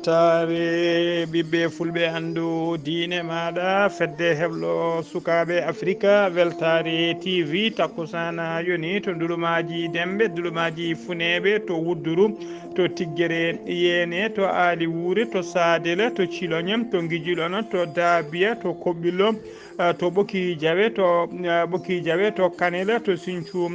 weltare ɓiɓɓe fulɓe anndu diine maɗa fedde heblo sukaɓe afrique weltare tv takkusana yoni to ndulumaji dembe ndulumaji funeɓe to wudduru to tiggere yeene to aali wuure to sadela to ciloñam to guijilono to dabiya to koɓɓillo to ɓoki diawe to ɓoki diawe to kanela to sinthiou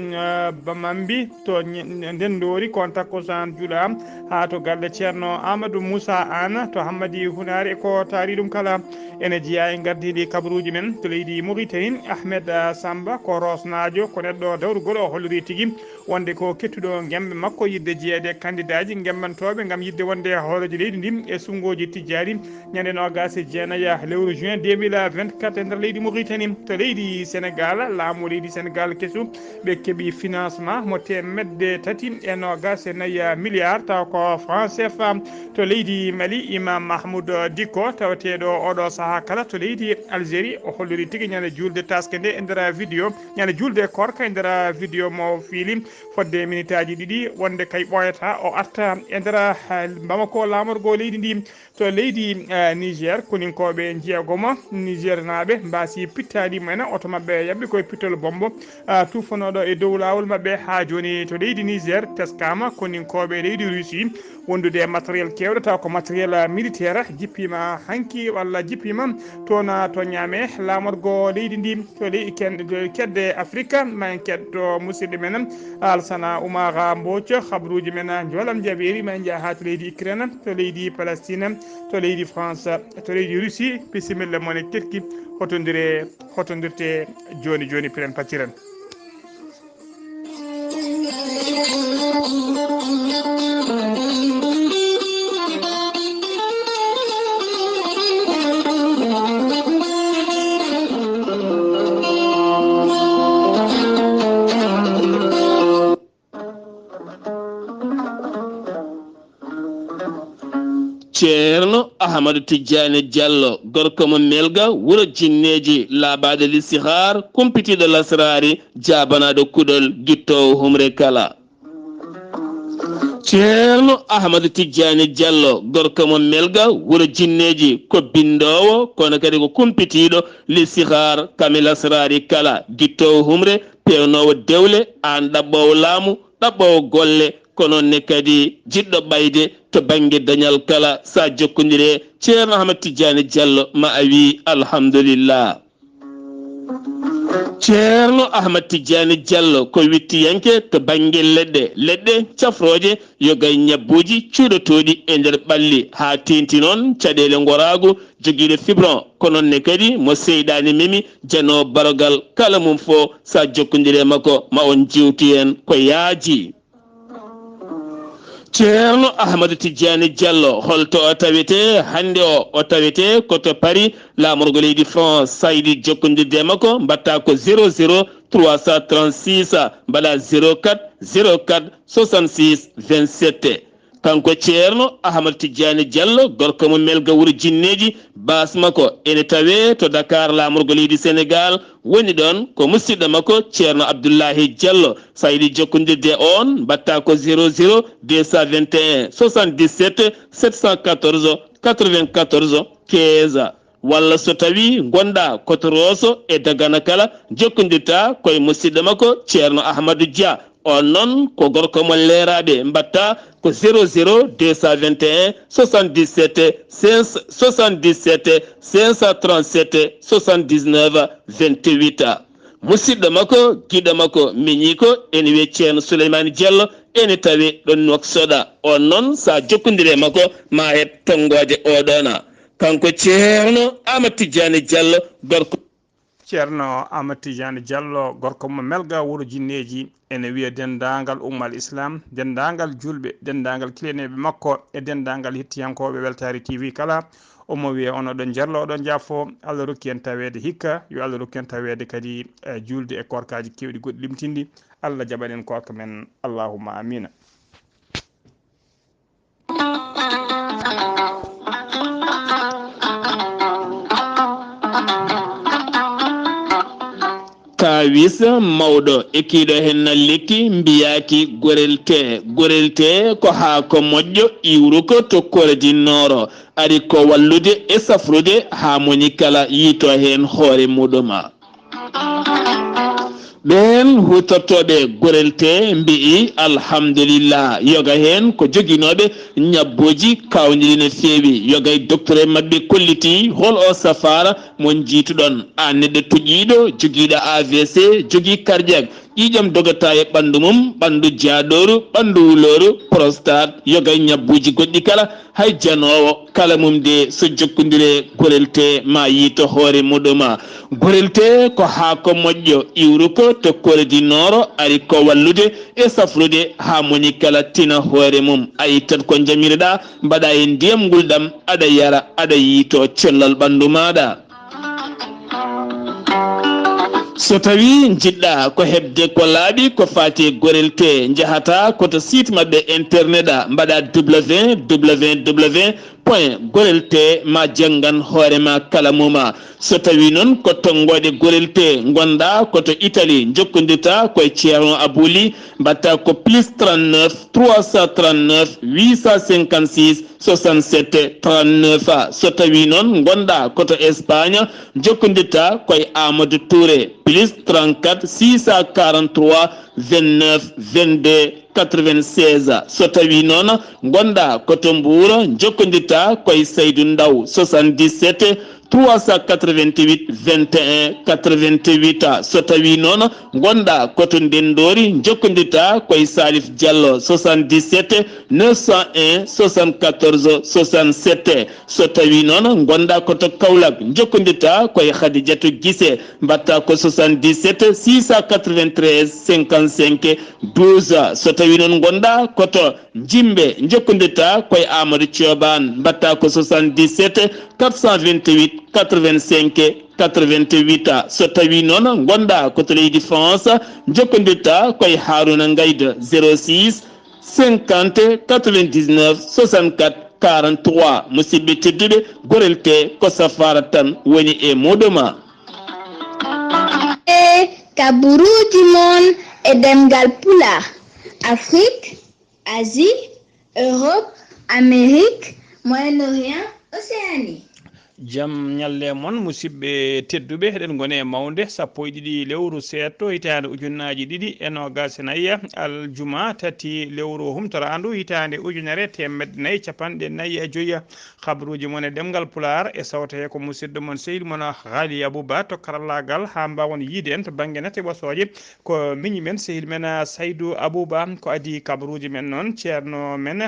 bamambi to ndendori kon takkusan juuɗa ha to galle ceerno amadou moussa Anne to hammadi hunare ko taari ɗum kala ene jeeya e gardidi kabaruji men to leydi Mauritanie Ahmed Samba ko rosnajo ko neɗɗo dawrugol o holliri tigui wonde ko kettuɗo gembe makko yidde jeeyede candidat ji gembantoɓe gam yidde wonde hoorejo leydi ndi e sungoji tijjari ñande nogas e jeenaya lewru juin 2024 e nder leydi Mauritanie to leydi Sénégal laamu leydi Sénégal kesu ɓe keeɓi financement mo temedde tati e nogas e nayyi milliard taw ko franc CFA to leydi Mali Imam Mahmoud Dicko tawateɗo oɗo saaha kala to leydi Algérie o holliri tigui ñande julde taske nde e nder vidéo ñande julde korka e nder vidéo mo fiili fodde minute aji ɗiɗi wonde kay ɓoyata o arta e nder Bamako lamorgo leydi ndi to leydi Niger koninkoɓe jeegomo Niger naɓe mbasi pittadi mumen oto mabɓe yabɓi koye pittol bombo tufanoɗo e dow lawol mabɓe ha joni to leydi Niger teskama koninkoɓe leydi Russie wondude matériel kewɗo taw ko matériel militaire jippima hanki walla jippima tona to ñaame lamorgo leydi ndi to leydi kedde Afrique ma en keddo musidɗo men Alsana Oumar Mbodj habruji men jolam jaɓeri ma en jaa ha to leydi Ukraine to leydi Palestine to leydi France to leydi Russie bisimilla mon e tekki hotodirte joni joni piren patiren. ceerno Ahmadou Tidiane Diallo gorko mo melga wuro jinneji laaɓade listihar kumpitiɗo lasrari jabanaɗo kuɗol guittowo humre kala ceerno Ahmadou Tidiane Diallo gorko mo melga wuro jinneji ko bindowo kono kadi ko kumpitiɗo listihar kami lasrari kala guittowo humre pewnowo dewle an ɗaɓɓowo laamu ɗaɓɓowo golle kono ne kadi jiɗɗo ɓayde to banggue dañal kala sa jokkodire ceerno Ahmad Tidiane Diallo ma a wi alhamdulillah ceerno Ahmad Tidiane Diallo ko wittiyanke to banggue leɗɗe cafroje yogay ñabbuji cuuɗotoɗi e nder ɓalli ha tenti noon caɗele gorago joguiɗo fibron kono ne kadi mo seyɗani memi jano barogal kala mum fo sa jokkodire makko ma on jiwtu hen ko yaaji ceerno Ahmadou Tidiane Diallo holto o tawete hande o tawete koto Paris lamorgo leydi France saydi jokkodirde makko mbatta ko 00 336 mbaɗa 04 04 66 27 kanko ceerno Ahmadou Tidiane Diallo gorko mo melga wuro jinneji bas makko ene tawe to Dakar lamorgo leydi Sénégal woni ɗon ko musidɗo makko ceerno Abdoullahi Diallo sa yiɗi jokkodirde on mbatta ko 00 221 77 714 94 15 walla so tawi gonɗa koto Rosso e Dagana kala jokkodirta koye musidɗo makko ceerno Ahmadou Dia on noon ko gorko mo leeraɓe mbatta ko 00 221 77 77 537 79 28 musidɗo makko guiɗo makko miñi ko ene wiye ceerno Souleymane Diallo ene tawi ɗon Nouakchott on noon sa jokkodire makko ma heɓ tonggode oɗona kanko ceerno Ahmad Tidiane Diallo gorko ceerno Ahmad Tidiane Diallo gorko mo melga wuro jinneji ene wiya dendagal ummal islam dendagal julɓe dendagal kileneɓe makko e dendagal hettiyankoɓe weltare TV kala omo wiya on oɗon jarlo oɗon jaafo Allah rokki en tawede hikka yo Allah rokki en tawede kadi julde e korkaji kewɗi goɗɗi limtindi Allah jaɓanen korka men allahumma amina. kawis mawɗo ekkiɗo hen nalliki mbiyaki gorelte ko ha ko moƴƴo iwru ko to koredinnooro ari ko wallude e safrude ha moni kala yiito hen hoore muɗuma ɓen hutortoɓe gorelte mbi'i alhamdulillah yoga hen ko joguinoɓe ñabboji kawniɗi no feewi yoga e docteur e mabɓe kolliti hol o safara mon jiituɗon an neɗɗo tuƴiɗo joguiɗo AVC jogui cardiaque ƴiƴam dogata e ɓandu mum ɓandu jaaɗoru ɓandu wuloru prostate yoga e ñabbuji goɗɗi kala hay janowo kala mum de so jokkodire gorelte ma yiito hoore muɗuma gorelte ko ha ko moƴƴo iwru ko to koredinnooro ari ko wallude e safrude ha moni kala tina hoore mum a yittat ko jamireɗa mbaɗa e ndiyam ngulɗam aɗa yara aɗa yiito cellal ɓandu maɗa so tawi jiɗɗa ko hebde ko laaɓi ko fati gorelte jahata koto site mabɓe internet a mbaɗa www.gorelte ma janggan hoorema kala muma so tawi noon ko tongoɗe gorelte gonɗa koto Italie jokkodirta koye ceerno Abouli mbatta ko +39 339 856 67 39 so tawi noon gonɗa koto Espagne jokkodirta koye Amadou Touré +34 643 29 22 96 so tawi noon gonɗa koto Mbour jokkodirta koye Saydou Ndaw 77 388 21 88 so tawi noon gonɗa koto Ndendori jokkodirta koye Salif Diallo 77 901 74 67 so tawi noon gonɗa koto Kaolack jokkodirta koye Khadidiatou Guissé mbatta ko 77 693 55 12 so tawi noon gonɗa koto Jimbe jokkodirta koye Amadou Thioban mbatta ko 77 428 85 88 so tawi noon gonɗa koto leydi France jokkodirta koye Harouna Ngayda 06 50 99 64 43 musidɓe tedduɓe gorelte ko safara tan woni e muɗuma kaburuji mon e demgal pulaar Afrique Asie Europe Amérique Moyen-Orient Océanie jam ñalle mon musidɓe tedduɓe eɗen gone e mawde sappo e ɗiɗi lewru seetto hitande ujunnaji ɗiɗi e nogas e nayyi aljuma tati lewru humtorandu hitande ujunere temedde nayyi capanɗe nayyi e joyya habaruji mon e ɗemgal pular e sawta ko musidɗo mon sehil mon Haali Abouba to karallagal ha mbawon yiide en to banggue nete ɓosoje ko miñi men sehil men Saydou Abouba ko adi kabaruji men noon ceerno men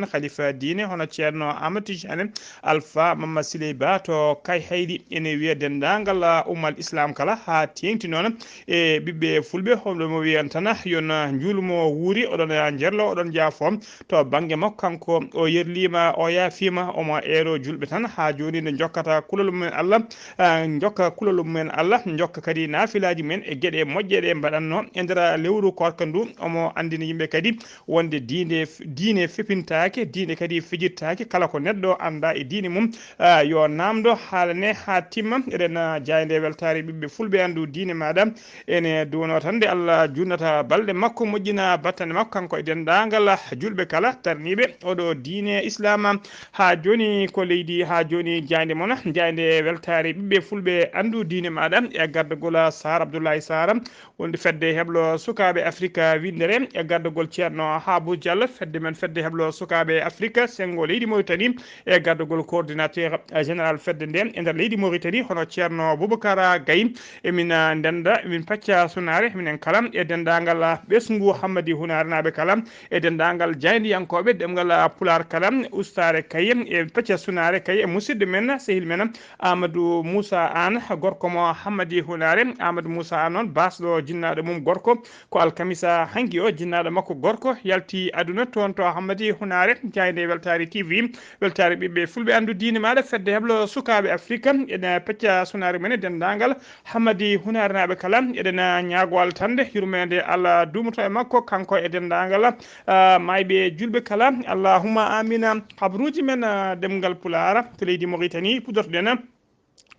khalifa diine hono ceerno Amadou Tidiane Alpha Mama Siley Ba to kay haydi ene wiya dendagal ummal islam kala ha tengti noon e ɓiɓɓe fulɓe holɗomo wiyan tan yon julmo wuuri oɗon jerlo oɗon jaafom to banggue makko kanko o yerlima o yaafima omo eero julɓe tan ha joni nde jokkata kulol mumen Allah jokka kulol mumen Allah jokka kadi nafilaji men e gueɗe moƴƴe ɗe mbaɗanno e nder lewru korka ndu omo andina yimɓe kadi wonde diine fepintake diine kadi fijirtake kala ko neɗɗo anda e diine mum yo namdo haalane ha timma eɗen jayde weltare ɓiɓɓe fulɓe andu diine maɗa ene duwono tan nde Allah junnata balɗe makko moƴƴina battane makko kanko e dendagal julɓe kala tarniɓe oɗo diine islam ha joni ko leydi ha joni jayde moon jayde weltare ɓiɓɓe fulɓe andu diine maɗa e gardagol Sar Abdoulaye Sar wonde fedde heblo sukaɓe Afrique windere e gardagol ceerno Habou Diallo fedde men fedde heblo sukaɓe Afrique sengo leydi Mauritanie e gardagol coordinateur général fedde nden e nder leydi Mauritanie hono ceerno Boubacara Gaye emin denda emin pacca sunare minen kala e dendagal ɓesgu Hammadi Hunare naɓe kala e dendagal jaydiyankoɓe demgal pular kala ustare kaye e pacca sunare kaye e musidɗo men sehil men Amadou Moussa An gorko mo Hammadi Hunare Amadou Moussa An noon basɗo jinnaɗo mum gorko ko alkamisa hanki o jinnaɗo makko gorko yalti aduna toon to Hammadi Hunare jayde Weltare TV weltare ɓiɓɓe fulɓe andu diine maɗa fedde heblo sukaɓe Afrique ene pecca sunare men dendagal Hammadi Hunare naɓe kala eɗen ñaago altande yurmede Allah dumoto e makko kanko e dendagal mayɓe julɓe kala allahumma amina habruji men demgal pulara to leydi Mauritanie pudortoɗen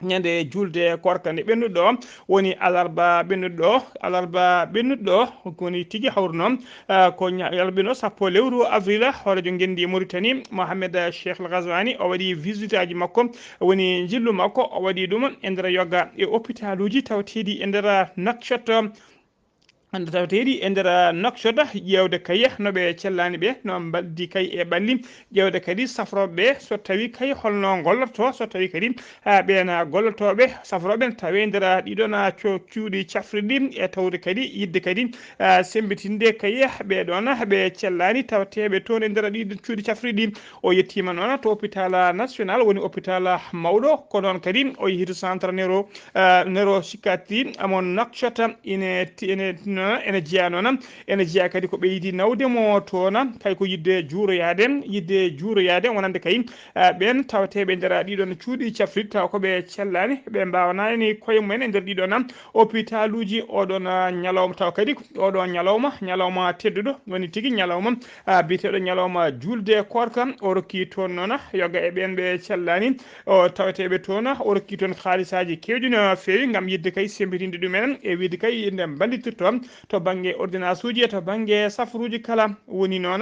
ñande julde korka nde ɓennuɗo woni alarba ɓennuɗo woni tigui hawru noon ko yalɓino sappo lewru avril horejo gendi Mauritanie Mohamed Cheikh El Ghazouani o waɗi visite aji makko woni jillu makko o waɗi ɗum e nder yogga e hôpital uji tawteɗi e nder Nouakchott ande tawteɗi e nder Nouakchott ƴewde kayi noɓe cellani ɓe no mbaldi kayi e ɓalli ƴewde kadi safroɓeɓe so tawi kayi holno gollotto so tawi kadi ɓen gollotoɓe safroɓe tawi nder ɗiɗon cuuɗi cafriɗi e tawde kadi yidde kadi sembitinde kayi ɓeɗon ɓe cellani tawteɓe toon e nder ɗiɗo cuuɗi cafriɗi o yettima noon to hôpital national woni hôpital mawɗo ko noon kadi o yehi to centre neuro psychiatrie amon Nouakchott ene jeeya noon ene jeeya kadi ko ɓeydi nawdemo toon kay ko yidde juuroyade wonande kay ɓen tawateɓe nder ɗiɗon cuuɗi cafriɗi taw koɓe cellani ɓe mbawanani koye mumen e nder ɗiɗon hôpital uji oɗon ñalawma taw kadi oɗo ñalawma tedduɗo woni tigui ñalawma biteɗo ñalawma julde korka o rokki toon noon yogga e ɓen ɓe cellani o tawateɓe toon o rokki toon haalisaji kewɗi no fewi gam yidde kay sembitinde ɗumen e wiide kay inde ballitirto to banggue ordonnance uji to banggue safaruji kala woni noon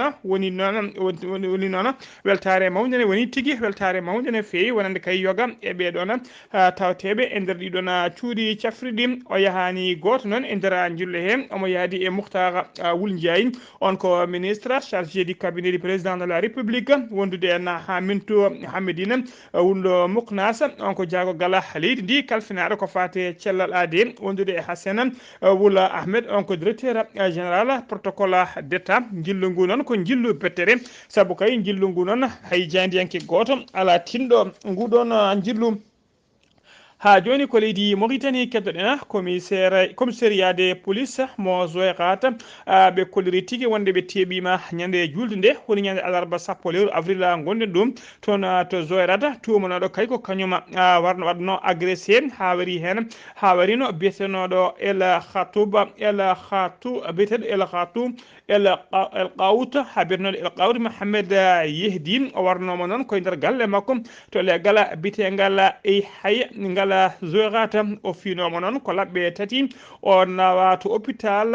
weltare mawde ne woni tigui weltare mawde ne fewi wonande kay yoga e ɓeɗon tawteɓe e nder ɗiɗon cuuɗi cafriɗi o yahani goto noon e nder julle he omo yaadi e Moukhtar Wul Ndiaye on ko ministre chargé du cabinet du président de la république wondude en ha Mintou Hamedine wullo Mouknas on ko jaagogal leydi ndi kalfinaɗo ko fate cellal AD wondude e Hassane Wula Ahmed on ko directeur général protocole d'état jillu ngu noon ko jillu bettere saabu kay jillu ngu noon hay jandiyanke goto ala tinɗo nguɗon jillu ha joni ko leydi Mauritanie keddoɗen commissariat de police mo Zoyrat ɓe kolliri tigui wonde ɓe teeɓima ñande julde nde woni ñande alarba sappo lewru avril gonɗen ɗum toon to Zoyrat tumanoɗo kay ko kañum warno waɗno agressé ha warino biyetenoɗo El Qaout ha biyetenoɗo El Qaout Mohamed Yehdi o warnomo noon koye nder galle makko to leggal bitegal hay ngal Zoyrat o finoma noon ko labɓe tati o nawa to hôpital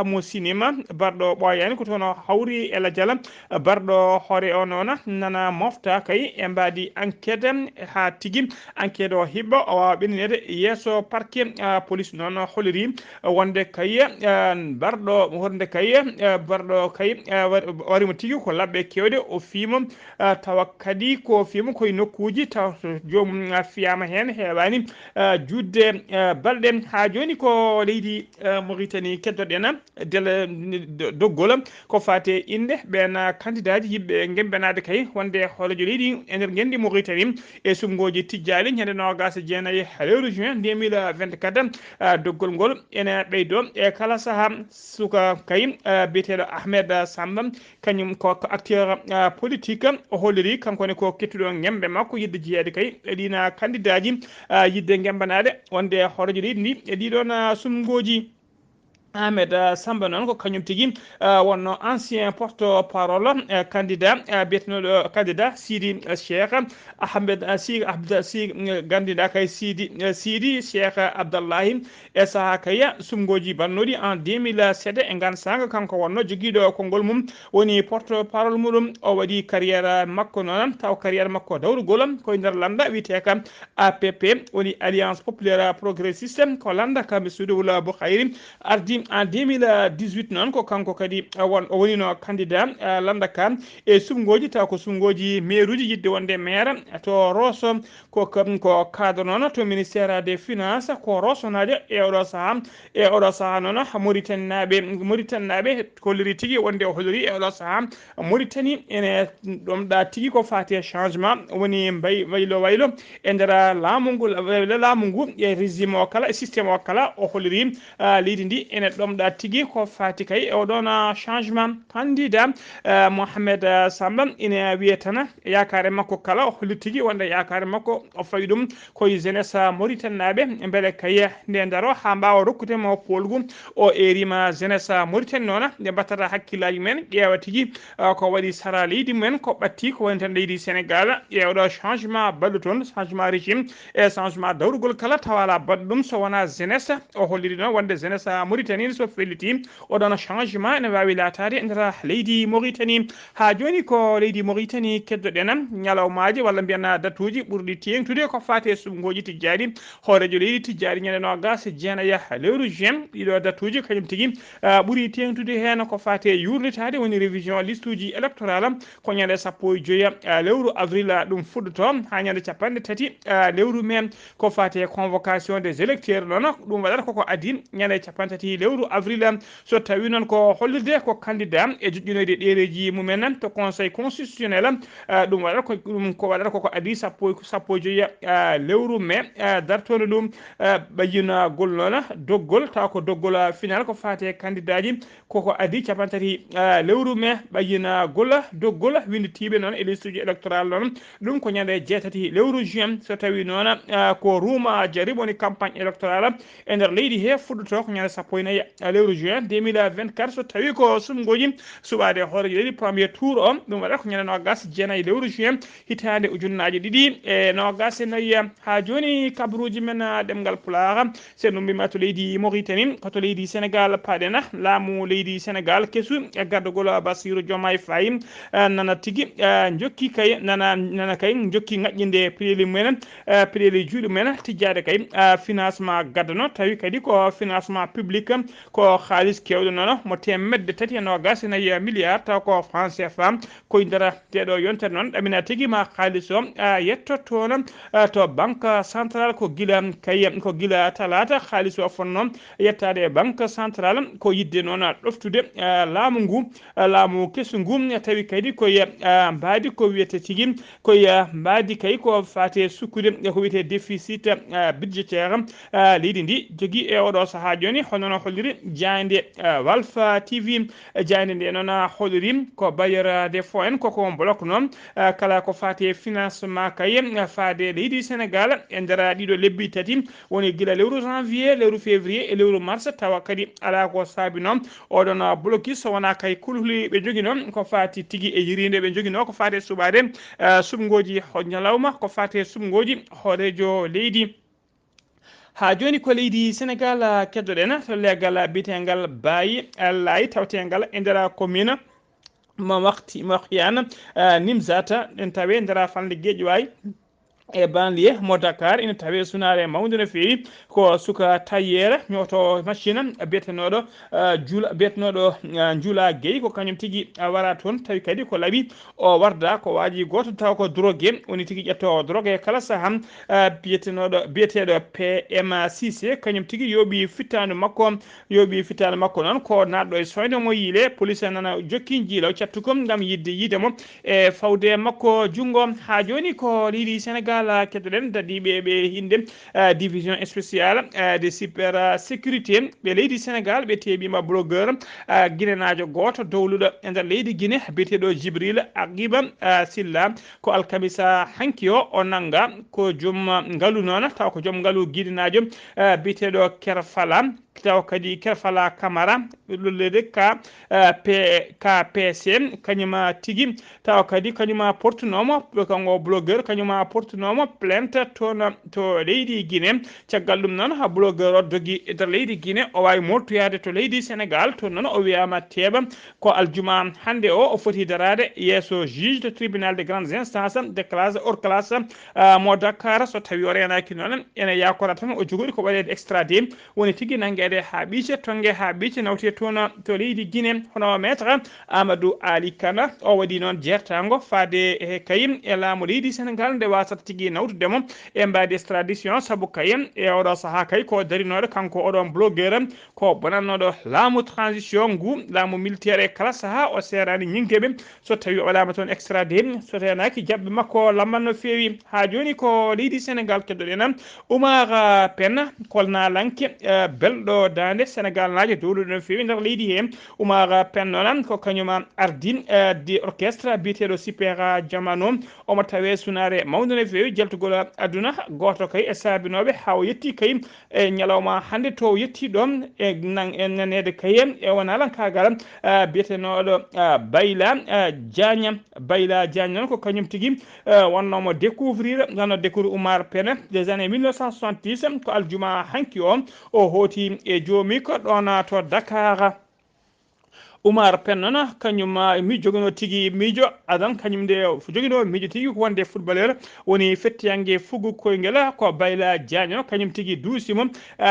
mo cinéma barɗo ɓoyani ko toon hawri ela diala barɗo hoore o noon nana mofta kay e mbadi enquête ha tigui enquête o hibba o wawa ɓenninede yesso parquet police noon holiri wonde kay barɗo kay warimo tigui ko labɓe kewɗe o fiima tawa kadi ko fiima koye nokkuji taw jomum fiyama hen hewani judde balɗe ha joni ko leydi Mauritanie keddoɗen doggol ko fate inde ɓen candidat ji yimɓe gembenade kay wonde horejo leydi e nder gendi Mauritanie e sumgoji tijjali ñande 29 lewru juin 2024 doggol ngol ene ɓeydo e kala saaha suka kay biyeteɗo Ahmed Samba kañum ko acteur politique o holliri kankone ko kettuɗo gembe makko yidde jeeyade kay ɗina candidat ji yidde gembanade wonde horejo leydi ndi e ɗiɗon sumgoji Ahmed Samba noon ko kañum tigui wonno ancien porte parole candidat biyetenoɗo candidat Sidi Cheikh Ahmed candidat kay Sidi Cheikh Abdallahi e saaha kaya sumgoji bannoɗi en 2007 e gansanga kanko wonno joguiɗo konngol mum woni porte parole muɗum o waɗi carrière makko noon taw carrière makko dawrugol koye nder landa wiyeteka APP woni alliance populaire progressiste ko landa kamɓe suudu wula Boukhayri ardi en 2018 noon ko kanko kadi o wonino candidat landaka e sumgoji taw ko sumgoji mairuji yidde wonde maire to Rosso ko cadre noon to ministére des finances ko Rossonajo e oɗo saaha noon Mauritanie naɓe kolliri tigui wonde o holliri e oɗo saaha Mauritanie ene ɗomɗa tigui ko fati changement woni waylo e nder laamu ngu e régime o kala e systéme o kala o holliri leydi ndi ene ɗomɗa tigui ko fati kay e oɗon changement candidat Mohamed Samba ina wiye tan yakare makko kala o holli tigui wonde yakare makko o fawi ɗum koye jeunesse Mauritanie naɓe beele kay nde daro ha mbawa rokkutemo polgu o erima jeunesse Mauritanie noon nde battata hakkillaji men ƴeewa tigui ko waɗi sara leydi mumen ko ɓatti ko woni tan leydi Sénégal ƴeewɗo changement baɗɗo toon changement régime e changement dawrugol kala tawala baɗɗo ɗum so wona jeunesse o holliri noon wonde jeunesse Mauritanie so felliti oɗon changement ene wawi latade e nder leydi Mauritanie ha joni ko leydi Mauritanie keddoɗen ñalawmaji walla mbiyan datuji ɓurɗi tengtude ko fate sumgoji tijjani hoorejo leydi tijjani ñande nogas jeenaya lewru juin ɗiɗo datuji kañum tigui ɓuuri tengtude hen ko fate yurnitade woni révision liste uji électoral ko ñande 15 lewru avril ɗum fuɗɗoto ha ñande 30 lewru mai ko fate convocation des électeurs noon ɗum waɗata koko adi ñande 30 lewru avril so tawi noon ko hollirde ko candidat e joƴƴinoyde ɗereji mumen to conseil constitutionnel ɗum waɗata koko adi sappo joyi lewru mai dartono ɗum ɓayyinagol noon doggol taw ko doggol final ko fate candidat ji koko adi 30 lewru mai ɓayyinagol doggol winditiɓe noon e liste uji électoral noon ɗum ko ñande 6 lewru juin so tawi noon ko ruuma jari woni campagne électorale e nder leydi he fuɗɗoto ko ñande 14 lewru juin 2024 so tawi ko sumgoji suɓade hoorejo leydi premier tour o ɗum waɗata ko ñande nogas jeenayyi lewru juin hitande ujunnaje ɗiɗi e nogas e nayyi ha joni kabaruji men ɗemgal pulaar sen ummima to leydi Mauritanie koto leydi Sénégal paɗena laamu leydi Sénégal kesu e gardugol Bassirou Diomaye Faye nana tigui jokki kay nana kay jokki ŋaƴƴinde peɗeli mumen peɗeli juuɗe mumen tijjade kay financement gaddano tawi kadi ko financement public ko haalis kewɗo noon mo temedde 3 milliard taw ko franc CFA koye nder teɗo yontere noon ɗamina tigui ma haalis o yettoto noon to banque centrale ko gila talata haalis o fonno yettade e banque centrale ko yidde noon ɗoftude laamu kesu ngu tawi kadi koye mbaadi ko wiyete tigui koye mbaadi kay ko fate sukkude ko wiyete déficit budgétaire leydi ndi jogui e oɗo saaha joni honono holliri jayde Walfa TV jayde nde noon holliri ko bailleur des fonds en koko bloc noon kala ko fate financement kay faade leydi Sénégal e nder ɗiɗo lebbi tati woni guila lewru janvier lewru février e lewru mars tawa kadi ala ko saabi noon oɗon bloqué so wona kay kulhuli ɓe jogui noon ko fati tigui e yirinde ɓe jogui no ko fate suɓade sumgoji ñalawma ko fate sumgoji hoorejo leydi ha joni ko leydi Sénégal keddoɗen to leggal biyetegal Baye Laye tawtegal e nder commune mo Makhiyane Nimzata en tawe nder fanle Guédiawaye e banlieue mo Dakar ina tawe sunare mawde no fewi ko suka tayyere ñoto machine bietenoɗo Juula Gueye ko kañum tigui wara toon tawi kadi ko laaɓi o warda ko waji goto taw ko drogue woni tigui ƴetto drogue kala saaha biyeteɗo PM6 kañum tigui yooɓi fittanu makko noon ko natɗo e soyde mo yiile police nana jokki jiilaw cattukom gam yidemo e fawde makko junggo ha joni ko leydi Sénégal keddoɗen dadiɓe ɓe inde division spéciale de super sécurité ɓe leydi Sénégal ɓe teɓima blogueur guinenajo goto dowluɗo e nder leydi Guinée biyeteɗo Djibril Aguiba Silla ko alkamisa hanki o nanga ko joom ngaalu noon taw ko joom ngaalu guinenajo biyeteɗo Kerfala taw kadi Kerfala Camara lollede KPC kañuma tigui taw kadi kañuma portunomo kanko blogueur kañuma portunomo plainte toon to leydi Guinée caggal ɗum noon ha blogueur o dogui e nder leydi Guinée o wawi moltoyade to leydi Sénégal toon noon o wiyama teeɓa ko aljuma hande o foti darade yesso juge de tribunal de grandes instances de classe hors classe mo Dakar so tawi o renaki noon ene yakora tan o jogoɗi ko waɗede extradé woni tigui nanguede waɗe ha ɓiice tongue ha ɓiice nawte toon to leydi Guinée hono maître Amadou Ali Kana o waɗi noon jertango faade e kayim e laamu leydi Sénégal nde wasata tigui nawtudemo e mbadi extradition saabu kayim e oɗo saaha kay ko darinoɗo kanko oɗon blogueur ko bonannoɗo laamu transition ngu laamu militaire e kala saaha o serani ñingueɓe so tawi o waɗama toon extradé so renaki jaɓɓe makko lamman no fewi ha joni ko leydi Sénégal keddoɗen Oumar Pène kolnalanke belɗo dande Sénégal najo dowlude no fewi nder leydi he Oumar Pène noon ko kañum ardi di orchestre biyeteɗo Super Jamano omo tawe sunare mawde no fewi jaltugol aduna goto kay e sabinoɓe ha o yetti kay e ñalawma hande to yetti ɗon e nanede kay e wona lankagal biyetenoɗo Bayla Diagne noon ko kañum tigui wonnomo découvrir nano découvrir Oumar Pène des années 1970 ko aljuma hanki o hooti e joomi ko ɗon to Dakar Oumar Pène noon kañum mi joguino tigui miijo adan kañum nde joguino miijo tigui ko wonde footballeur woni fettiyangue fuggu koyguel ko Bayla Diagne kañum tigui duusimo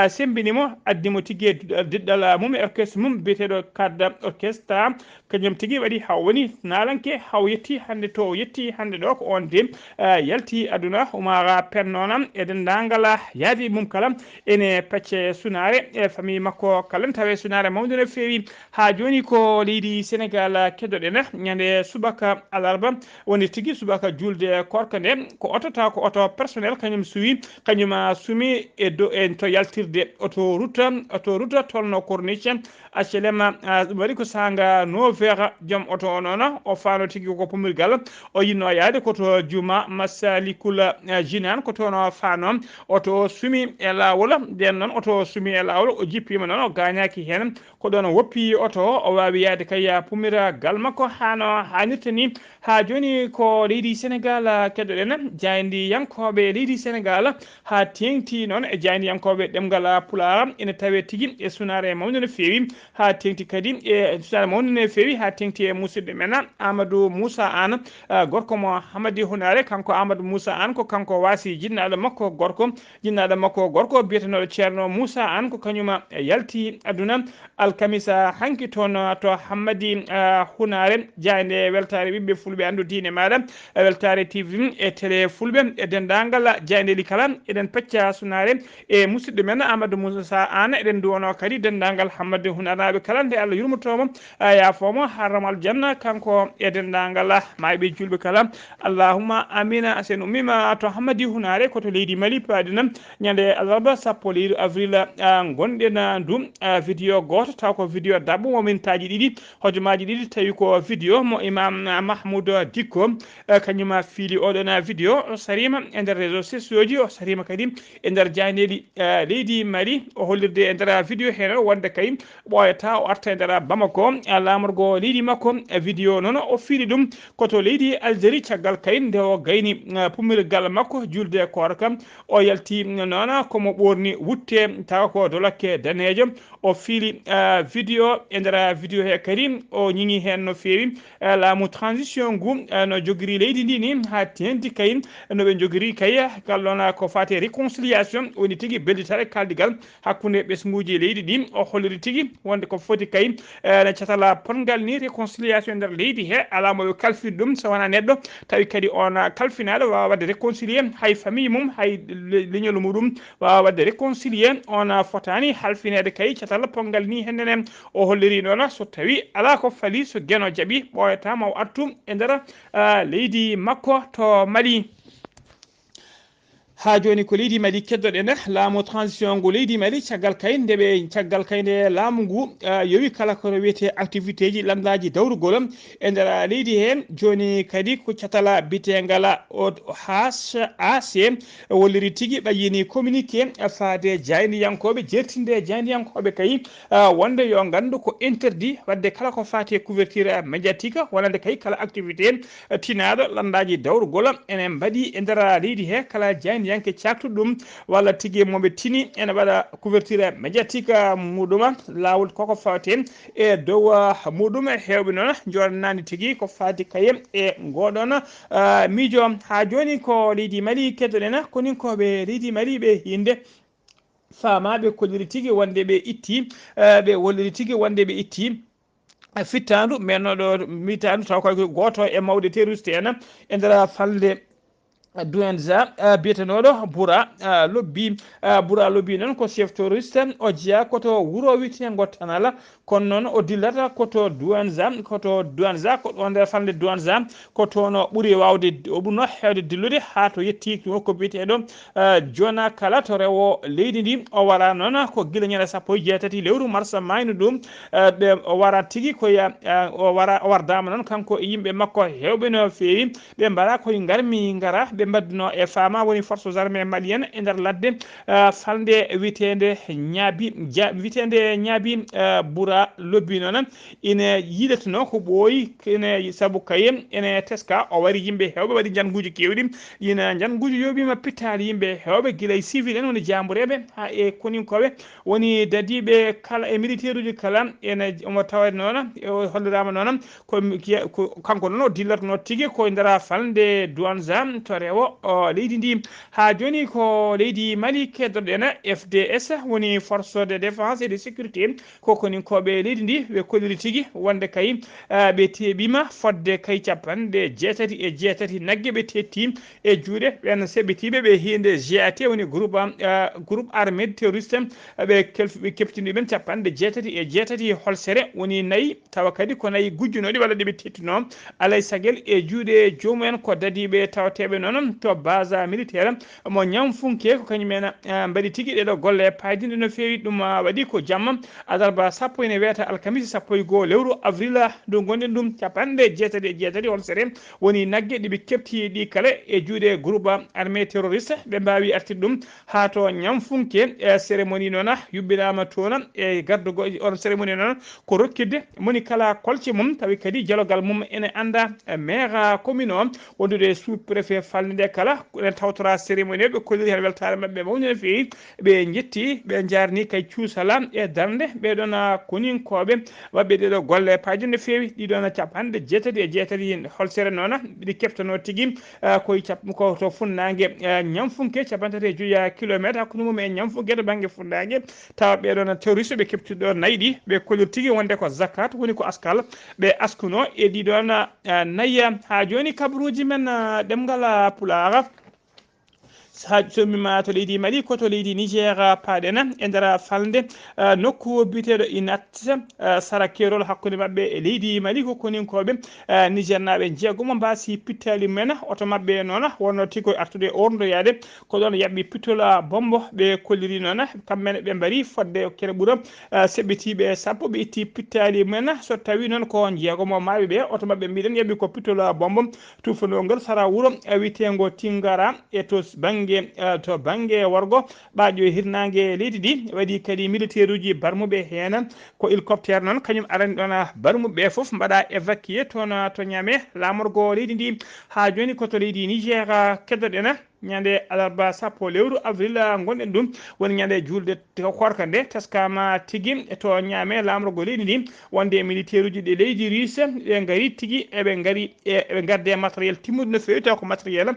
sembinimo addimo tigui diɗɗal mum e orchestre mum biyeteɗo cadre orchestre kañum tigui waɗi haw woni nalanke haw yetti hande to yetti hande ɗo ko on de yalti aduna Oumar Pène noon e dendagal yaadi mum kala ene pacce sunare e famille makko kala tawe sunare mawde no fewi ha joni ko leydi Sénégal keddoɗen ñande subaka alarba woni tigui subaka julde korka nde ko otota ko auto personnel kañum suwi kañum sumi e do en to yaltirde autoroute tolno corniche HLM ɗum waɗi ko sanga 9h joom auto o noon o fano tigui ko pomirgal o yinno yaade koto Juma Massalikul Jinan ko toon o fano auto sumi e lawol nden noon auto sumi e lawol o jippima noon o gañaki hen ko ɗon woppi auto o wawi yaade kay pomiragal makko hano hannirta ni ha joni ko leydi Sénégal keddoɗen jaydi yankoɓe leydi Sénégal ha tengti noon e jaydi yankoɓe ɗemgal Pulaar ene tawe tigui e sunare mawde no fewi ha tengti kadi e sunare mawde no fewi ha tengti e musidɗo men Amadou Moussa Anne gorko mo Hamadi Hunare kanko Amadou Moussa Anne ko kanko wasi jinnaɗo makko gorko biyetenoɗo ceerno Moussa Anne ko kañum yalti aduna alkamisa hanki toon to Hamadi Hunare jayde weltare ɓiɓɓe fulɓe andu diine maɗa weltare TV e télé fulɓe e dendagal jaydeli kala eɗen pecca sunare e musidɗo men Amadou Moussa Anne eɗen duwono kadi dendagal Hamadi Hunaraɓe kala nde Allah yurmotomo yafomo harram aljanna kanko e dendagal mayɓe julɓe kala allahumma amina sen ummima to Hamadi Hunare koto leydi Mali paadina ñande alarba sappo leydi avril gonɗen ndu vidéo goto taw ko vidéo dabbo mo mintaji ɗiɗi hojomaji ɗiɗi tawi ko vidéo mo imam Mahmoud Dikko kañum fiili oɗon vidéo o sarima e nder réseau sociaux ji o sarima kadi e nder jaynedi leydi Mali o hollirde e nder vidéo hen wonde kay ɓoyata o arta e nder Bamako lamorgo leydi makko vidéo noon o fiili ɗum koto leydi Algérie caggal kay nde o gayni pumirgal makko julde korka o yalti noon komo ɓorni wutte tawa ko dolokke danejo o fiili vidéo e nder vidéo he kadi o ñiŋi hen no fewi laamu transition ngu no jogiri leydi ndi ni ha tendi kay no ɓe jogiri kay kallon ko fate réconciliation woni tigui bellitare kaldigal hakkude ɓesguji leydi ɗi o holliri tigui wonde ko foti kay ne catala pongal ni réconciliation nder leydi he ala moɓe kalfiri ɗum so wona neɗɗo tawi kadi on kalfinaɗo wawa wadde réconcilier hay famille mum hay leñol muɗum wawa wadde réconcilier on fotani halfinede kay catala pongal ni hennene o holliri noon so tawi ala ko faali so gueno jaaɓi ɓoyatama o artu e nder leydi makko to Mali ha joni ko leydi Mali keddoɗen laamu transition ngu leydi Mali caggal kay nde laamu ngu yowi kala kono wiyete activité ji landaji dawrugol e nder leydi hen joni kadi ko catala bitegal HAC wolliri tigui ɓayyini communiqué faade jaydiyankoɓe jertinde jaydiyankoɓe kay wonde yo gandu ko interdit wadde kala ko fate couverture médiatique wonande kay kala activité tinaɗo landaji dawrugol enen mbaɗi e nder leydi he kala jaydi yanke caktuɗo ɗum walla tigui moɓe tini ene waɗa couverture médiatique muɗum lawol koko fawten e dow muɗum hewɓe noon jornani tigui ko fati kayem e ngoɗon miijo ha joni ko leydi Mali keddoɗen konin koɓe leydi Mali ɓe yinde famaɓe kolliri tigui wonde ɓe itti ɓe wolliri tigui wonde ɓe itti fittandu mennoɗo mitandu taw koy goto e mawde terroriste en e nder falde Douentza biyetenoɗo Boura lobby noon ko chef terroriste o jeeya koto wuro witengo Tanala kono noon o dillata koto Douentza ko ɗon nder falde Douentza ko toon ɓuuri wawde o ɓurno hewde dillude ha to yetti ko biyeteɗo Jona Kala to rewo leydi ndi o wara noon ko guila ñande 17 lewru mars mayno ɗum ɓe o wara tigui koya o wardama noon kanko e yimɓe makko hewɓe no fewi ɓe mbaɗa koye garmi gara ɓe mbadduno e fama woni forces armées malienne e nder ladde falde witende ñaabi Boura lobby noon ina yiɗatono ko ɓooyi ene saabu kaye ene teska o wari yimɓe hewɓe waɗi janguji kewɗi ina janguji yoɓima pittali yimɓe hewɓe guila civil en woni jambureɓe ha e koninkoɓe woni dadiɓe kala e militaire uji kala ene omo tawede noon hollirama noon ko kanko noon o dillatno tigui ko nder falde Douentza to rewo leydi ndi ha joni ko leydi Mali keddoɗen FDS woni force de défense et de sécurité ko koninkoɓe leydi ndi ɓe kolliri tigui wonde kay ɓe teɓima fodde kay 68 naggue ɓe tetti e juuɗe ɓen seɓɓitiɓe ɓe hinde GAT woni groupe armé terroriste ɓe keftini ɓen 68 holsere woni nayyi tawa kadi ko nayyi gujjunoɗi walla ɗeɓe tettino alay sagel e juuɗe jomumen ko dadiɓe tawateɓe noon to base militaire mo Ñamfunke ko kañumen mbaɗi tigui ɗeɗo golle paydinde no fewi ɗum waɗi ko jamma alarba sappo ene wiyata alkamisa 1 lewru avril ndu gonɗen ɗum 68 holsere woni naggue ɗiɓe kefti ɗi kala e juuɗe groupe armé terroriste ɓe mbawi artirde ɗum ha to Ñamfunke cérémonie noon yuɓɓinama toon e gardugo on cérémonie noon ko rokkidde moni kala kolce mum tawi kadi dialogal mum ene anda maire commune o wondude sous préfet falde nde kala ene tawtora cérémonie ɓe kolliri hen weltare mabɓe mawni no fewi ɓe jetti ɓe jarni kay cuusala e darde ɓeɗon koninkoɓe wabɓe ɗeɗo golle paji no fewi ɗiɗon 68 holsere noon ɓiɗi keftano tigui ko to funnague Ñamfunke 35 kilométre hakkude mum e Ñamfunke to banggue funnague tawa ɓeɗon terroriste ɓe keftiɗo nayyi ɗi ɓe kolliri tigui wonde ko zakat woni ko askal ɓe askuno e ɗiɗon nayya ha joni kabaruji men ɗemgal Pulaar ha sommima to leydi Mali koto leydi Niger paɗen e nder falde nokku biteɗo inat sara kerol hakkude mabɓe e leydi Mali ko koninkoɓe Niger naɓe jeegomo mbasi pittali men oto mabɓe noon wonno tiko artude ordoyade ko ɗon yabɓi pittola bombo ɓe kolliri noon kamɓene ɓe mbari fodde kere ɓuura seɓɓitiɓe sappo ɓe itti pittali men so tawi noon ko jeegomo maɓe ɓe oto mabɓe mbiɗen yabɓi ko pittola bombo tufanogol sara wuuro witengo Tingara e to banggue wargo ɓaaƴo hirnague leydi ɗi waɗi kadi militaire uji barmuɓe hen ko hélicoptère noon kañum arani ɗon barmuɓe foof mbaɗa évacué toon to Niamey lamorgo leydi ndi ha joni koto leydi Niger keddoɗen ñande alarba sappo lewru avril gonɗen ɗum woni ñande julde korka nde teskama tigui to Niamey lamorgo leydi ndi wonde militaire uji ɗe leydi russe ɓe gari tigui eɓe garde matériel timmude no fewi taw ko matériel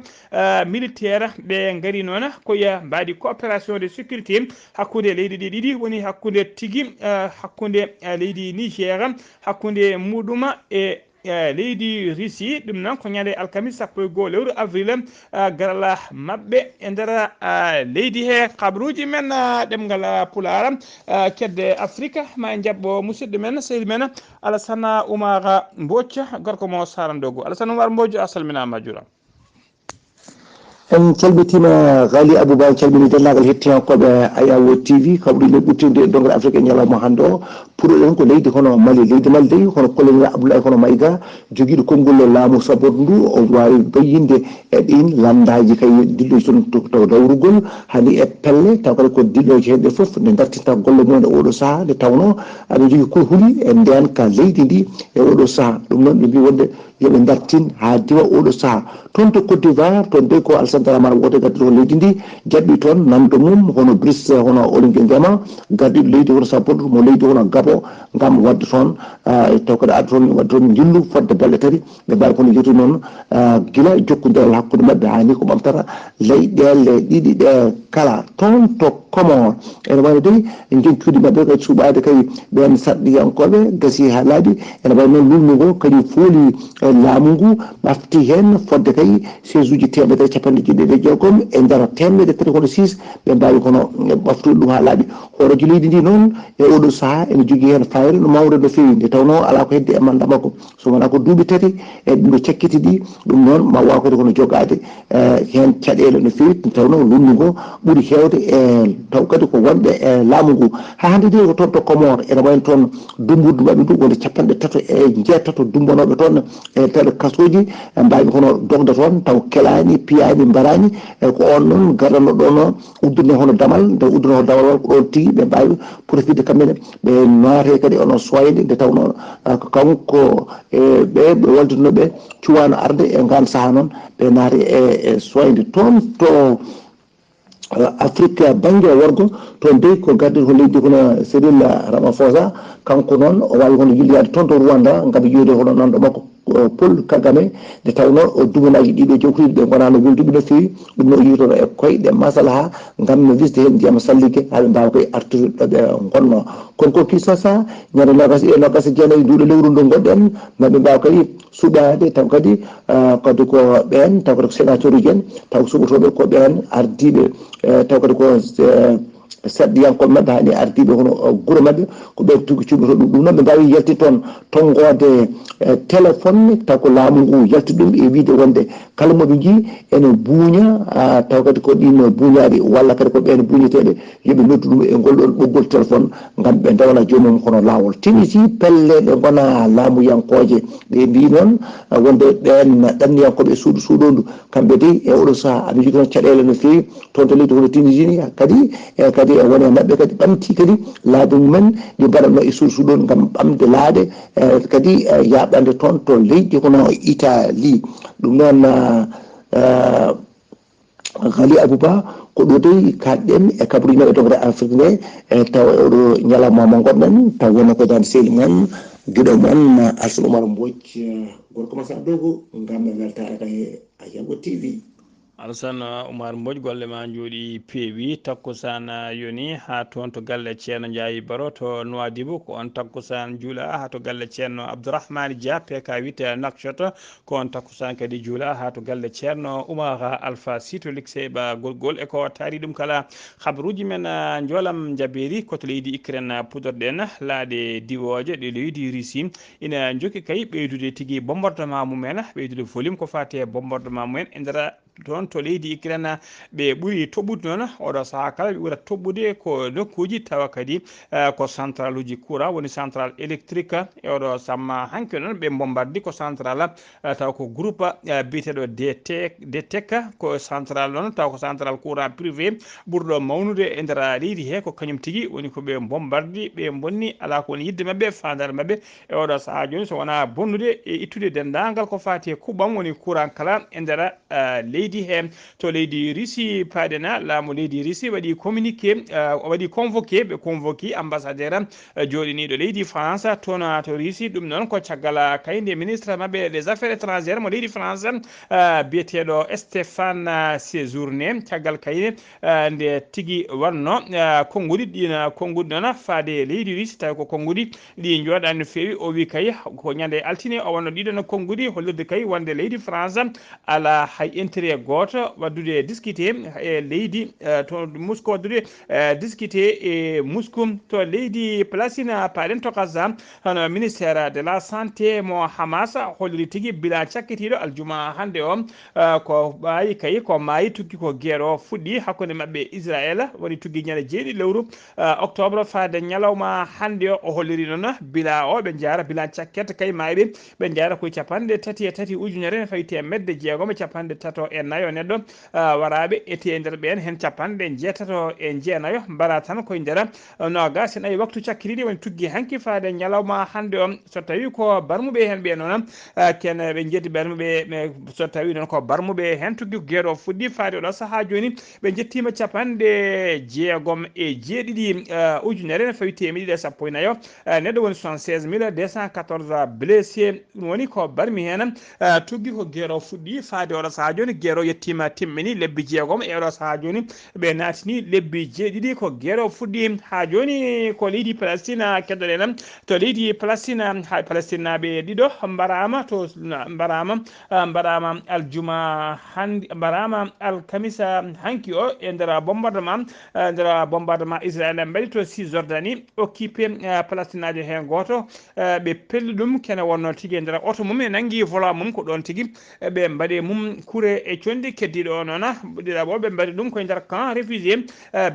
militaire ɓe gari noon koye mbaɗi coopération de sécurité hakkude leydi ɗi ɗiɗi woni hakkude tigui hakkude leydi Niger hakkude muɗum e leydi Russie ɗum noon ko ñande alkamisa 1 lewru avril garala mabɓe e nder leydi he kabaruji men ɗemgal Pulaar kedde Afrique ma jabbo musidɗo men sehil men Alassane Oumar Mbodj gorko mo Sarandogo Alassane Oumar Mbodj a salminama juura en calmitima Ghali Abouba calmini dendagal hettiyankoɓe Ayawo TV kaɓruɗe ɓuttinde dongre Afrique e ñalawma hande o puɗoɗen ko leydi hono Mali leydi Mali dey hono colonel Abdoulaye hono Maïga joguiɗo konngol laamu sabordu ndu o wawi bayyinde e ɗin landaji kay dilloji toon to dawrugol hani e pelle taw kadi ko dilloji hen ɗe foof nde dartinta golle mumen e oɗo saaha nde tawno aɗa jogui ko huuli e ndenka leydi ndi e oɗo saaha ɗum noon ɓe mbi wonde yoɓe dartin ha diwa oɗo saaha toon to Côte d'Ivoire toon de ko Alassane Dramane woto gadduɗo leydi ndi jaɓɓi toon nanɗo mum hono Brice hono Olingue Nguema gardiɗo leydi hono Sapodou mo leydi hono Gabon gam wadde toon taw kadi adda toon wadde toon jillu fodde balɗe tati ɓe mbawi kono yeetu noon guila jokkodiral hakkude mabɓe hani ko ɓamtata leyɗele ɗiɗi ɗe kala toon to Comore ene wayno dey joncuuɗi mabɓe kadi suuɓade kadi ɓen sarɗiyankoɓe gasi ha laaɓi ene wayi noon lulnu ngo kadi fooli laamu ngu ɓafti hen fodde kadi siége uji temedere capanɗe jeeɗiɗi e jeegom e nder temedde tati hono 6 ɓe mbawi kono ɓaftude ɗum ha laaɓi hooroji leydi ndi noon e oɗo saaha ene jogui hen fayre no mawde no fewi nde tawno ala ko heddi e manda makko so wona ko duuɓi tati e ɗum cakkiti ɗi ɗum noon ma waw kadi kono jogade hen caɗele no fewi tawno lulnu ngo ɓuuri hewde e taw kadi ko wonɓe e laamu ngu ha hande de ko toon to Comore ene wayno toon dumburde mabɓe ndu wonde capanɗe tato e jeetato dumbanoɓe toon e nder kasoji mbawi kono dogda toon taw kelani piyani mbarani ko on noon gardanno ɗon uddune hono damal nde uddune hono damal won ko ɗon tigui ɓe mbawi profité kamɓene ɓe naate kadi ono soyde nde tawno ko kanko ɓe waldinoɓe cuwano arde e ngan saaha noon ɓe naate e soyde toon to Afrique banggue worgo toon dey ko gardiɗo ko leydi kono Cyril Ramaphosa kanko noon o wawi hono yilliyade toon to Rwanda gam yiide hono nanɗo makko Paul Kagame nde tawno dumonaji ɗiɗo jokoriɗi ɓe gonano welduɓe no fewi ɗum no yitono e koyɗe masalaha gam wisde hen ndiyam sallike haɓe mbawa koye artude ɗoɓe gonno kono ko kisasa ñande nogas e jeenayyi nduɗo lewru ndu gonɗen maɓe mbawa kadi suɓade taw kadi kadi ko ɓen taw kadi ko sénateur uji en taw ko suɓotoɓe ko ɓen ardiɓe taw kadi ko sarɗiyankoɓe mabɓe hani ardiɓe hono guuro mabɓe ko ɓen tugi cuɓoto ɗum noon ɓe mbawi yalti toon tonggode téléphone taw ko laamu ngu yalti ɗum e wiide wonde kala moɓe jii ene buuña taw kadi ko ɗin buuñaɗi walla kadi ko ɓen buuñeteɓe yooɓe noddu ɗum e ngol ɗon ɓoggol téléphone gam ɓe dawana jomum kono lawol tinisi pelle ɗe gona laamuyankoje ɓe mbi noon wonde ɓen ɗanniyankoɓe e suudu suuɗondu kamɓe dey e oɗo saaha aɓe jogui toon caɗele no fewi toon to leydi hono Tunisie kadi kadi woni mabɓe kadi ɓamti kadi laabi mumen ɗi mbaɗatno e suudu suuɗon gam ɓamde laaɗe kadi yaɓande toon to leydi hono Italie ɗum noon Ghali Abouba ko ɗo dey kalɗen e kabaruji mabɓe dogre Afrique nde taw e oɗo ñalawma mo gonɗen taw wonno ko dande sehli men guiɗo men Alassane Oumar Mbodj gorko ma sa dogo gam weltare kay Ayago TV. Alassane Oumar Mbodj golle ma jooɗi peewi takkusan yoni ha toon to galle ceerno Ndiaye Baro to Nouadhibou ko on takkusan juula ha to galle ceerno Abdourahmane Dia PK8 Nouakchott ko on takkusan kadi juula ha to galle ceerno Oumar Alpha Sy to Lixeɓa Golgol e ko taari ɗum kala habaruji men joolam jabberi koto leydi Ukraine pudorɗen laaɗe diwoje ɗe leydi Russie ina jokki kay ɓeydude tigui bombardement mumen ɓeydude volume ko fate bombardement mumen e nder toon to leydi Ukraine ɓe ɓuuri toɓɓude noon oɗo saaha kala ɓe ɓuura toɓɓude ko nokkuji tawa kadi ko central uji courant woni central électrique e oɗo samma hanke noon ɓe bombardi ko central taw ko groupe biyeteɗo DTEC ko central noon taw ko central courant privé ɓurɗo mawnude e nder leydi he ko kañum tigui woni ko ɓe bombardi ɓe bonni ala ko woni yidde mabɓe fandare mabɓe e oɗo saaha joni so wona bonnude e ittude dendagal ko fati e kuɓɓam woni courant kala e nder leydi he to leydi Russie paadena laamu leydi Russie waɗi communiqué waɗi convoqué ɓe convoqué ambassadeur joɗiniɗo leydi France toon to Russie ɗum noon ko caggal kayde ministre mabɓe des affaires étrangères mo leydi France biyeteɗo Stéphane Séjourné caggal kayde nde tigui wanno konnguli ɗina konnguli noon faade leydi Russie tawi ko konnguli ɗi jooɗani no fewi o wi kay ko ñande altine o wonno ɗiɗon konnguli hollirde kay wonde leydi France ala hay intérêt goto waddude discuté e leydi to Moscou waddude discuté e Moscou to leydi Palestine paɗen to Gaza hono ministére de la santé mo Hamas holliri tigui bilan cakkitiɗo aljuma hande o ko ɓayi kay ko maayi tuggi ko guerre o fuɗɗi hakkude mabɓe Israël woni tuggi ñande 7 lewru octobre fade ñalawma hande o holliri noon bilan o ɓe jaara bilan cakkete kay mayɓe ɓe jaara koye capanɗe tati e tati ujunere fayi temedde jeegom e capanɗe tato en jeenayo neɗɗo waraɓe eti e nder ɓen hen capanɗe jeetato e jeenayo mbara tan koye nder nogas sen ayi waktu cakkiriɗi woni tuggi hanki faade ñalawma hande o so tawi ko barmuɓe hen ɓe noon ken ɓe jetti barmuɓe so tawi noon ko barmuɓe hen tuggi ko gueɗo fuɗɗi faade oɗo saaha joni ɓe jettima capanɗe jeegom e jeeɗiɗi ujunere ne fawi temedde e sappo e naayo neɗɗo woni 76 214 blessé ɗum woni ko barmi hen tuggi ko gueɗo fuɗɗi faade oɗo saaha joni gueɗo yettima timmini lebbi jeegom e oɗo saaha joni ɓe natini lebbi jeeɗiɗi ko gueɗo fuɗɗi ha joni ko leydi Palestine keddoɗen to leydi Palestine ha Palestine naɓe ɗiɗo mbaɗama aljuma hande mbaɗama alkamisa hanki o e nder bombardement Israël mbaɗi to Cisjordanie occupé Palestine ajo hen goto ɓe pelli ɗum kene wonno tigui e nder oto mum e nanggui volant mum ko ɗon tigui ɓe mbaɗi mum kuure e condi keddiɗo o noon ɗiɗaɓo ɓe mbaɗi ɗum koye nder camp réfugié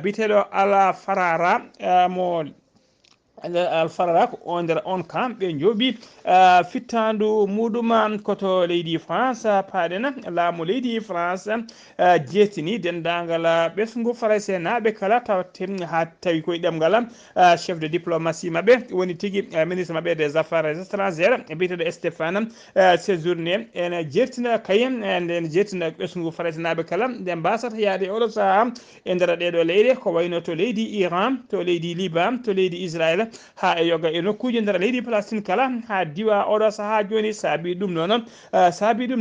biteɗo Al Farara mo Al-Farara ko on nder on camp ɓe jooɓi fittandu muɗum koto leydi France paaɗen laamu leydi France jettini dendagal ɓesgu Français naɓe kala tawte ha tawi koye ɗemgal chef de diplomatie mabɓe woni tigui ministre mabɓe des affaires étrangères biteɗo Stéphane Séjourné ene jertina kayen ene jertina ɓesgu Français naɓe kala nde mbasata yaade oɗo saaha e nder ɗeɗo leyɗe ko wayno to leydi Iran to leydi Liban to leydi Israël ha e yoga e nokkuji nder leydi Palestine kala ha diwa oɗo saaha joni saabi ɗum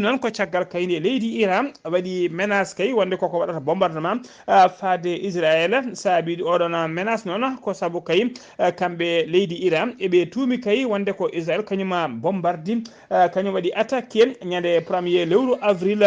noon ko caggal kayni e leydi Iran waɗi menace kay wonde koko waɗata bombardement faade Israël saabi oɗon menace noon ko saabu kay kamɓe leydi Iran eɓe tuumi kay wonde ko Israël kañuma bombardi kañum waɗi attaqué ñande 1er lewru avril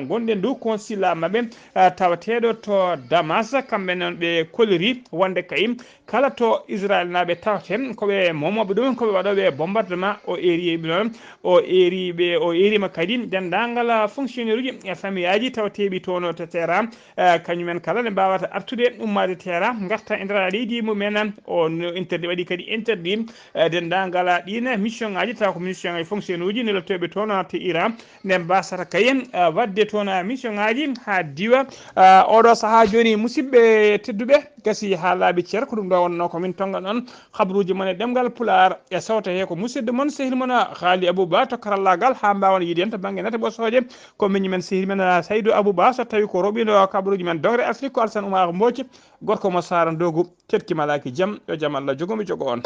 gonɗen dow consulat mabɓe tawateɗo to Damas kamɓe noon ɓe koliri wonde kay kala to Israël naɓe tawten koɓe momoɓe ɗum koɓe waɗoɓe bombardement o eriɓe noon o erima kadi dendagal fonctionnaire uji e famille aji tawateɓi toon to terrain kañumen kala ne mbawata artude ummade terrain garta e nder leydi mumen o interdit waɗi kadi interdit dendagal ɗin mission ngaji taw ko mission ngaji fonctionnaire uji neltoɓe toon to Iran nde mbasata kayen wadde toon mission ngaji ha diwa oɗo saaha joni musidɓe tedduɓe gasi ha laaɓi ceer ko ɗum ɗo wonno komin tonga ɗon habaruji mon e ɗemgal Pulaar e sawta he ko musidɗo moon sehil moon Haali Abouba to karallagal ha mbawan yiide hen to banggue nete ɓosoje ko miñi men sehil men Saydou Abouba so tawi ko roɓino kabaruji men dogre Afrique ko Alassane Oumar Mbodj gorko mo Sara Ndogu tetkimalaki jaam yo jaam Allah jogomi jogo on